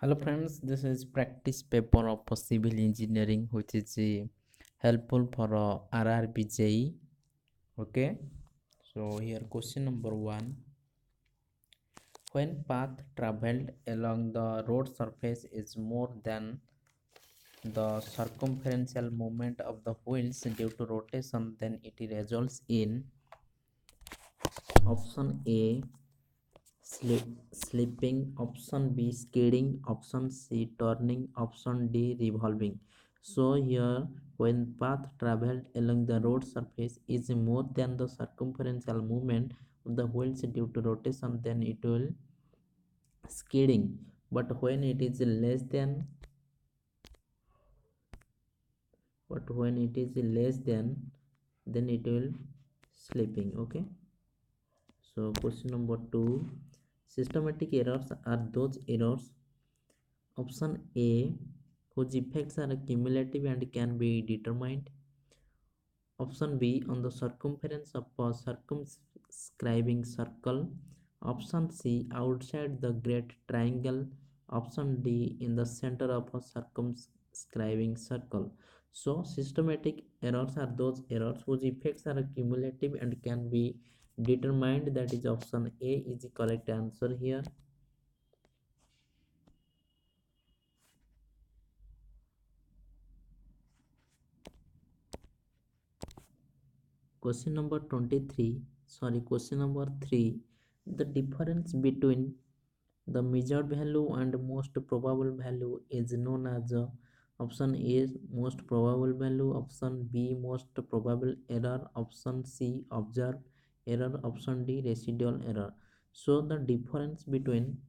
Hello friends, this is practice paper of civil engineering which is helpful for RRBJE. Okay, so here question number 1. When path traveled along the road surface is more than the circumferential movement of the wheels due to rotation, then it results in option A slipping, option B skidding, option C turning, option D revolving. So here when path traveled along the road surface is more than the circumferential movement of the wheels due to rotation, then it will skidding. But when it is less than then it will slipping. Okay, so question number 2. Systematic errors are those errors, option A, whose effects are cumulative and can be determined. Option B, on the circumference of a circumscribing circle. Option C, outside the great triangle. Option D, in the center of a circumscribing circle. So, systematic errors are those errors whose effects are cumulative and can be determined. That is option A is the correct answer here. Question number 3. The difference between the measured value and most probable value is known as option A most probable value, option B most probable error, option C observed error, option D residual error. So the difference between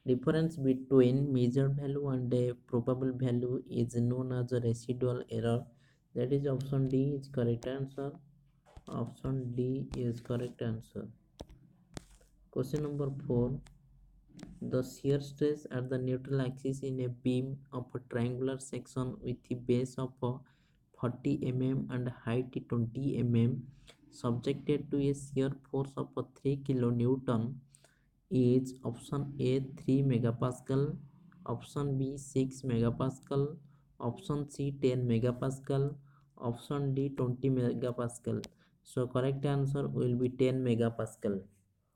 measured value and a probable value is known as a residual error. That is option D is correct answer. Option D is correct answer. Question number 4. The shear stress at the neutral axis in a beam of a triangular section with a base of 40 mm and height 20 mm subjected to a shear force of 3 kN is option A 3 megapascal, option B 6 megapascal, option C 10 megapascal, option D 20 megapascal. So correct answer will be 10 megapascal.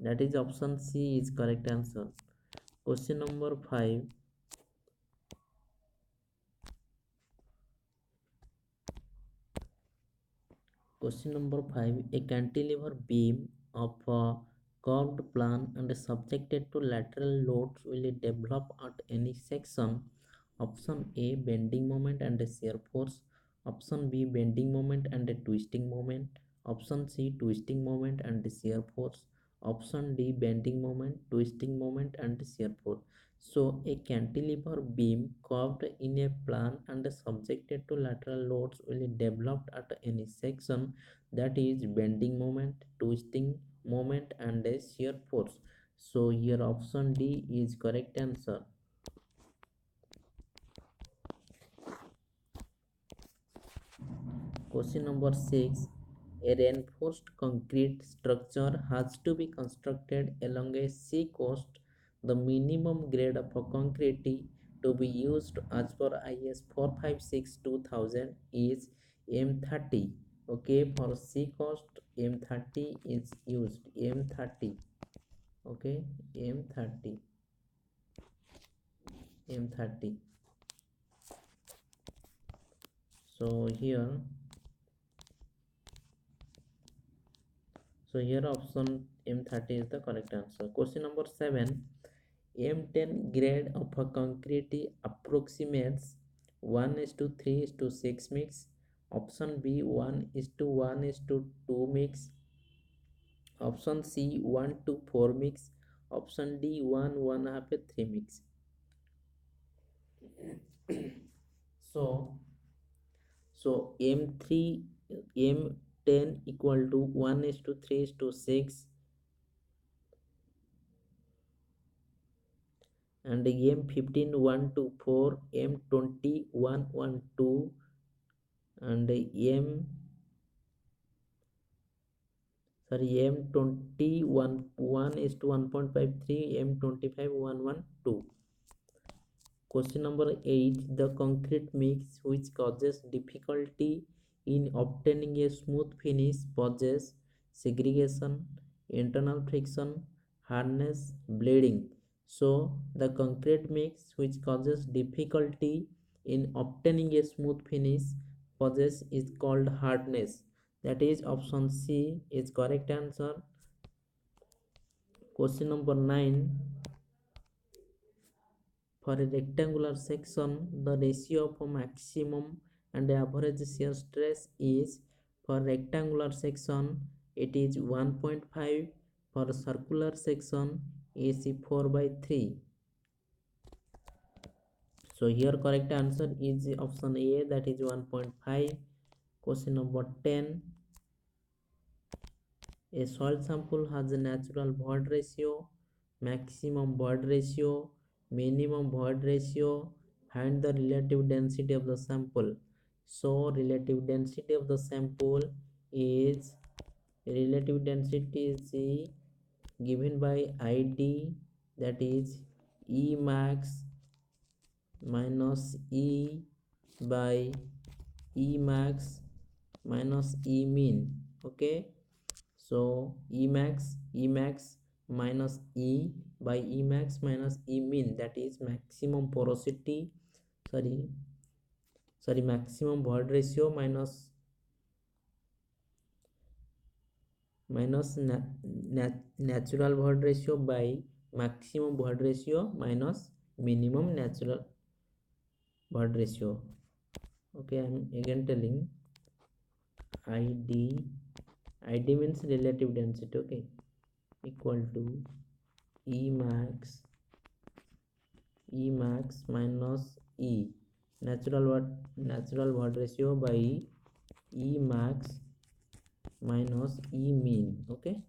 That is option C is correct answer. Question number 5. Question number 5. A cantilever beam of a curved plane and subjected to lateral loads will develop at any section. Option A bending moment and a shear force. Option B bending moment and a twisting moment. Option C twisting moment and shear force. Option D bending moment, twisting moment and shear force. So a cantilever beam curved in a plane and subjected to lateral loads will develop at any section, that is bending moment, twisting moment and a shear force. So here option D is correct answer. Question number 6. A reinforced concrete structure has to be constructed along a sea coast. The minimum grade of a concrete to be used as per IS 456-2000 is M30. Okay, for sea coast M30 is used. M30. Okay, M30. M30. So here option M30 is the correct answer. Question number 7. M10 grade of a concrete approximates 1:3:6 mix. Option B 1:1:2 mix. Option C 1:4 mix. Option D 1:1/2:3 mix. So M3 M10 equal to 1:3:6 and M15 1:4, M20 1:2 and sorry, M21 1 is to 1.53, M25 112. Question number 8. The concrete mix which causes difficulty in obtaining a smooth finish poses segregation, internal friction, hardness, bleeding. So, the concrete mix which causes difficulty in obtaining a smooth finish poses is called hardness. That is option C is correct answer. Question number 9. For a rectangular section, the ratio of maximum and average shear stress is, for rectangular section it is 1.5, for circular section is 4 by 3. So here correct answer is option A, that is 1.5. Question number 10. A soil sample has a natural void ratio, maximum void ratio, minimum void ratio. Find the relative density of the sample. So relative density of the sample is, relative density is given by ID, that is E max minus E by E max minus E mean. Okay, so Emax minus E by Emax minus E mean, that is maximum porosity, sorry maximum void ratio minus natural void ratio by maximum void ratio minus minimum natural void ratio. Okay, I'm again telling ID means relative density. Okay, equal to Emax minus E natural void ratio by E max minus E mean. Okay,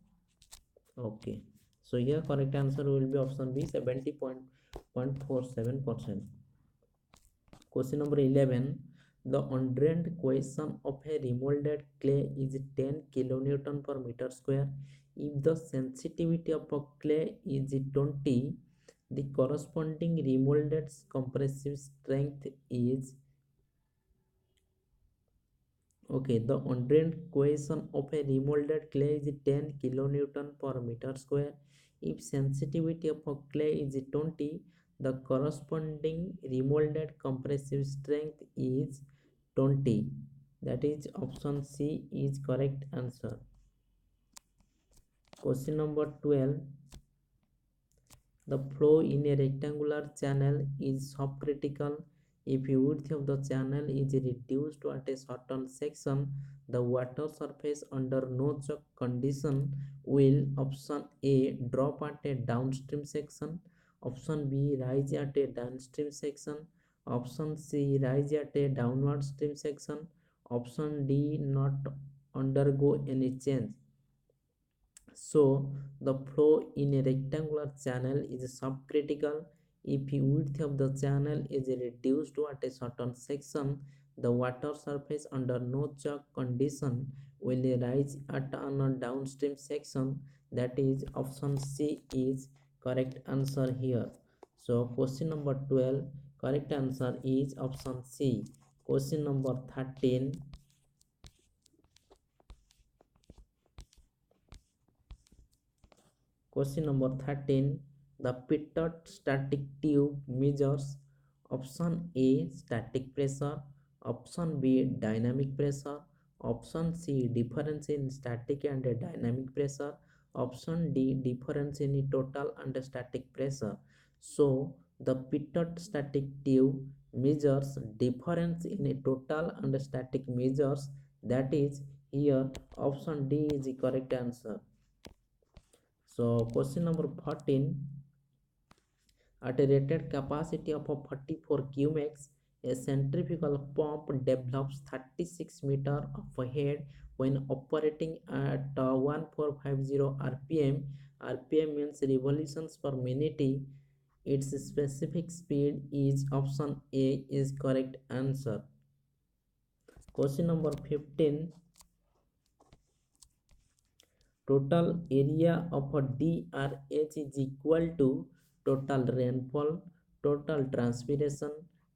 so here correct answer will be option B, 70.47%. Question number 11. The undrained cohesion of a remolded clay is 10 kilonewton per meter square. If the sensitivity of a clay is 20, the corresponding remolded compressive strength is, the undrained cohesion of a remolded clay is 10 kilonewton per meter square. If sensitivity of a clay is 20, the corresponding remolded compressive strength is 20. That is option C is correct answer. Question number 12. The flow in a rectangular channel is subcritical. If width of the channel is reduced at a certain section, the water surface under no choke condition will, option A, drop at a downstream section, option B, rise at a downstream section, option C, rise at a downward stream section, option D, not undergo any change. So the flow in a rectangular channel is subcritical. If width of the channel is reduced at a certain section, the water surface under no choke condition will rise at a downstream section. That is option C is correct answer here. So question number 12, correct answer is option C. Question number 13. Question number 13. The pitot static tube measures, option A, static pressure, option B, dynamic pressure, option C, difference in static and dynamic pressure, option D, difference in total and static pressure. So the pitot static tube measures difference in total and static measures. That is here option D is the correct answer. So question number 14. At a rated capacity of 44 cumex, a centrifugal pump develops 36 meter of head when operating at 1450 rpm. rpm means revolutions per minute. Its specific speed is option A is correct answer. Question number 15. total area of a DRH is equal to total rainfall, total transpiration,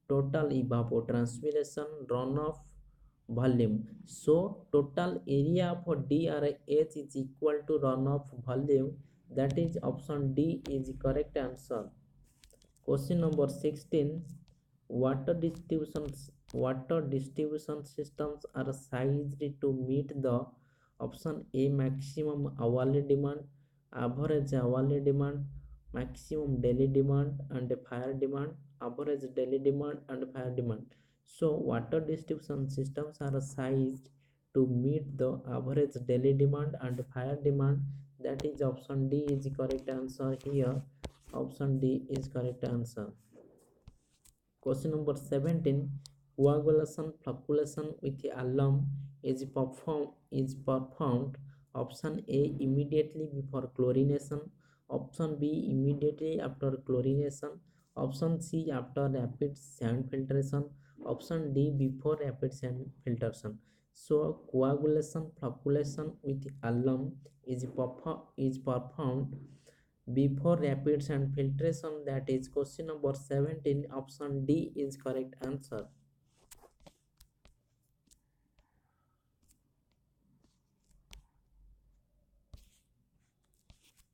total evapotranspiration, runoff volume. So total area of a DRH is equal to runoff volume, that is option D is correct answer. Question number 16. Water distribution systems are sized to meet the option A maximum hourly demand, average hourly demand, maximum daily demand and fire demand, average daily demand and fire demand. So water distribution systems are sized to meet the average daily demand and fire demand, that is option D is correct answer here. Option D is correct answer. Question number 17. Coagulation flocculation with alum is performed. Option A immediately before chlorination. Option B immediately after chlorination. Option C after rapid sand filtration. Option D before rapid sand filtration. So coagulation flocculation with alum is performed before rapids and filtration, that is question number 17. Option D is correct answer.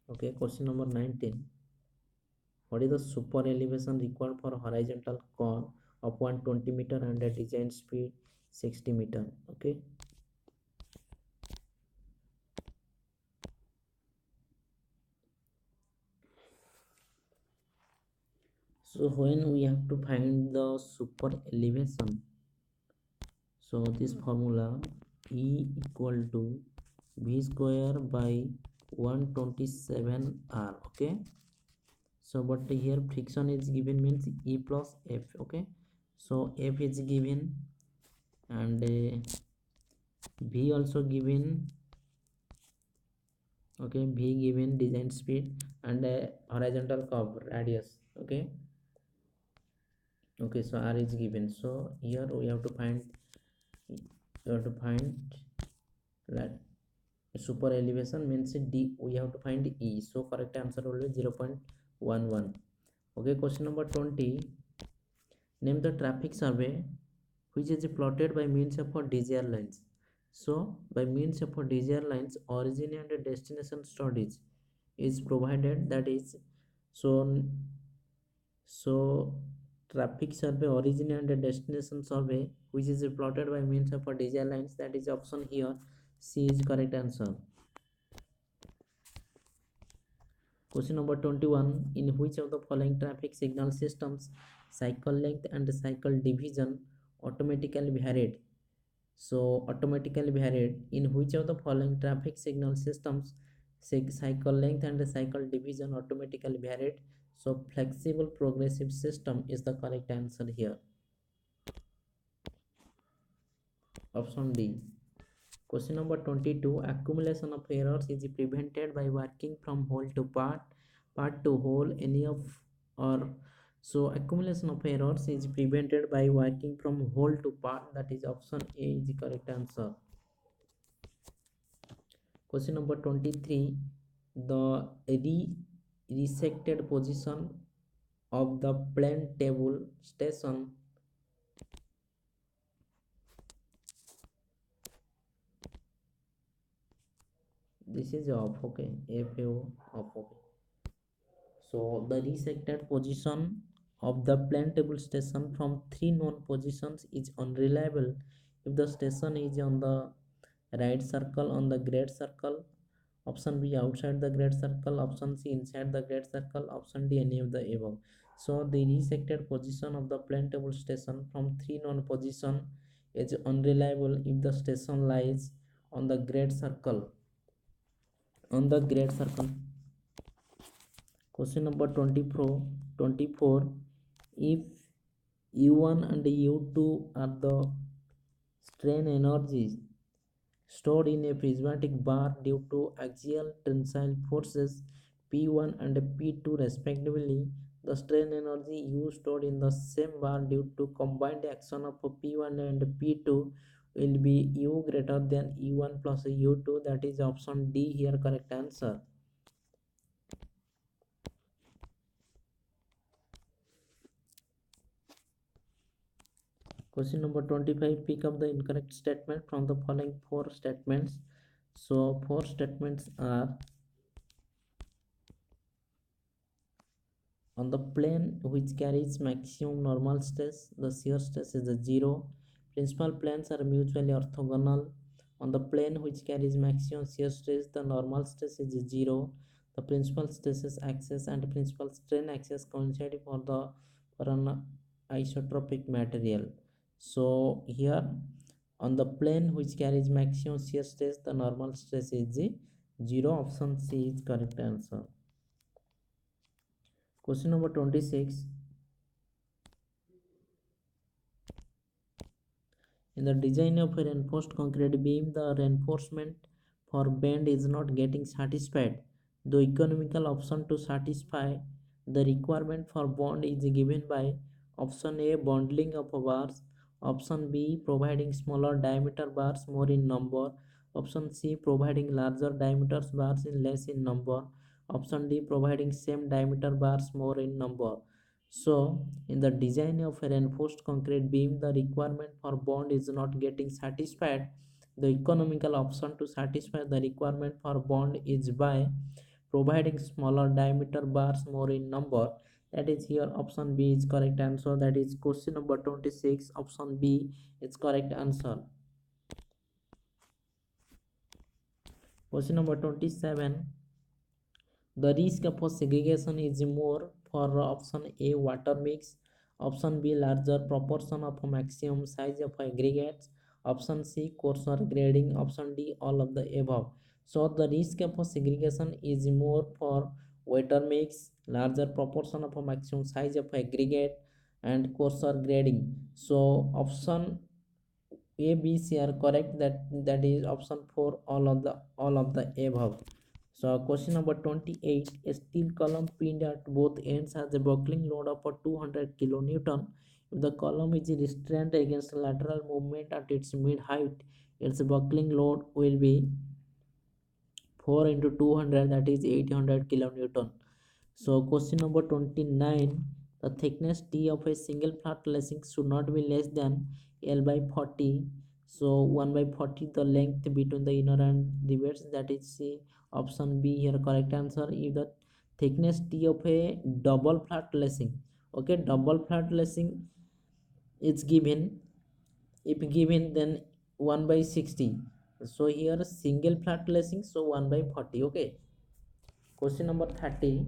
Okay, question number 19. What is the super elevation required for horizontal cone of 120 meter and a design speed 60 meter? Okay, so when we have to find the super elevation, so this formula E equal to V square by 127 R. Okay, so but here friction is given means E plus F. Okay, so F is given and V also given. Okay, V given design speed and horizontal curve radius. Okay, okay, so R is given. So here we have to find that super elevation means D, we have to find E, so correct answer will be 0.11. Okay, question number 20. Name the traffic survey which is plotted by means of a DGR lines. So by means of a DGR lines, origin and destination studies is provided, that is so traffic survey origin and destination survey which is plotted by means of a DGR lines, that is option here C is correct answer. Question number 21. In which of the following traffic signal systems cycle length and cycle division automatically varied? So automatically varied. In which of the following traffic signal systems cycle length and cycle division automatically varied? So flexible progressive system is the correct answer here. Option D. Question number 22. Accumulation of errors is prevented by working from whole to part to whole, any of or. So accumulation of errors is prevented by working from whole to part, that is option A is the correct answer. Question number 23. The resected position of the plane table station this is off. Okay, FAO off. Okay, so the resected position of the plane table station from three known positions is unreliable if the station is on the right circle on the great circle, option B outside the great circle, option C inside the great circle, option D any of the above. So the resected position of the plane table station from three known position is unreliable if the station lies on the great circle. Question number 24. If U1 and U2 are the strain energies stored in a prismatic bar due to axial tensile forces P1 and P2 respectively, the strain energy U stored in the same bar due to combined action of P1 and P2 will be u greater than u1 plus u2. That is option D here correct answer. Question number 25. Pick up the incorrect statement from the following four statements. So four statements are: on the plane which carries maximum normal stress, the shear stress is a 0. Principal planes are mutually orthogonal. On the plane which carries maximum shear stress, the normal stress is 0. The principal stresses axis and principal strain axis coincide for an isotropic material. So here on the plane which carries maximum shear stress, the normal stress is 0. Option C is correct answer. Question number 26. In the design of a reinforced concrete beam, the reinforcement for bend is not getting satisfied. The economical option to satisfy the requirement for bond is given by option A, bundling of bars, option B, providing smaller diameter bars more in number, option C, providing larger diameter bars in less in number, option D, providing same diameter bars more in number. So, in the design of a reinforced concrete beam, the requirement for bond is not getting satisfied. The economical option to satisfy the requirement for bond is by providing smaller diameter bars more in number. That is here option B is correct answer. That is question number 26. Option B is correct answer. Question number 27. The risk of segregation is more for option A, water mix, option B, larger proportion of maximum size of aggregates, option C, coarser grading, option D, all of the above. So the risk of segregation is more for water mix, larger proportion of maximum size of aggregate, and coarser grading. So option A, B, C are correct. That is option 4, all of the above. So question number 28. A steel column pinned at both ends has a buckling load of 200 kilonewton. If the column is restrained against lateral movement at its mid height, its buckling load will be 4 into 200, that is 800 kilonewton. So question number 29. The thickness T of a single flat lacing should not be less than L by 40. So 1 by 40 the length between the inner and rivets, that is C, option B here correct answer. If the thickness T of a double flat lacing, okay, double flat lacing is given, if given then 1 by 60. So here single flat lacing, so 1 by 40. Okay. Question number 30.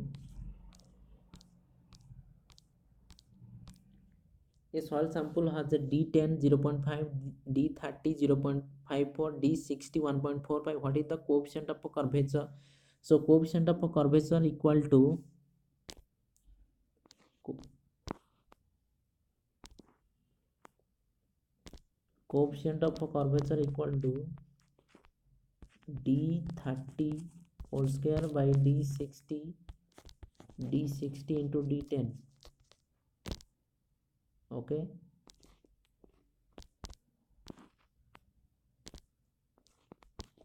A soil sample has a D10 0.5, D30 0.54, D60 1.45. What is the coefficient of curvature? So coefficient of curvature equal to D30 whole square by D60 into D10. Okay.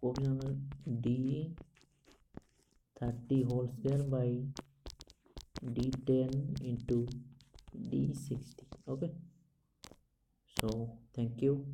Coefficient D30 whole square by D10 into D60. Okay. So thank you.